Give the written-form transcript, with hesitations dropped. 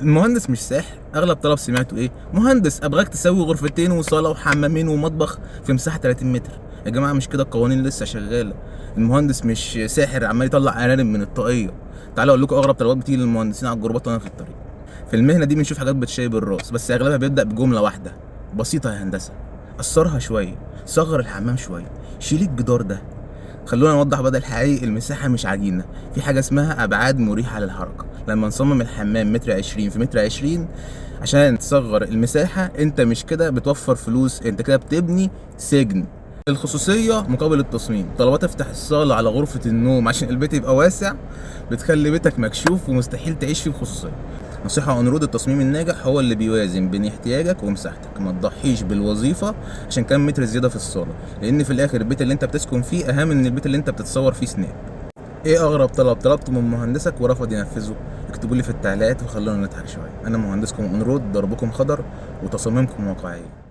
المهندس مش ساحر. اغلب طلب سمعته ايه؟ مهندس ابغاك تسوي غرفتين وصاله وحمامين ومطبخ في مساحه 30 متر. يا جماعه مش كده، القوانين لسه شغاله. المهندس مش ساحر عمال يطلع ارانب من الطاقيه. تعالوا اقول لكم اغرب طلبات بتيجي للمهندسين على الجروبات وانا في الطريق. في المهنه دي بنشوف حاجات بتشيب الراس، بس اغلبها بيبدا بجمله واحده بسيطه: يا هندسه قصرها شويه، صغر الحمام شويه، شيل الجدار ده. خلونا نوضح بدل حقيقي، المساحة مش عجينة، في حاجة اسمها أبعاد مريحة للحركة. لما نصمم الحمام متر 20 في متر 20 عشان تصغر المساحة، انت مش كده بتوفر فلوس، انت كده بتبني سجن. الخصوصية مقابل التصميم. طلبات افتح الصالة على غرفة النوم عشان البيت يبقى واسع بتخلي بيتك مكشوف ومستحيل تعيش فيه بخصوصية. نصيحة اون رود: التصميم الناجح هو اللي بيوازن بين احتياجك ومساحتك. ما تضحيش بالوظيفة عشان كام متر زيادة في الصالة، لان في الاخر البيت اللي انت بتسكن فيه اهم من البيت اللي انت بتتصور فيه سناب. ايه اغرب طلب طلبته من مهندسك ورفض ينفذه؟ اكتبوا لي في التعليقات وخلونا نضحك شوية. انا مهندسكم اون رود، دربكم خضر وتصاميمكم واقعية.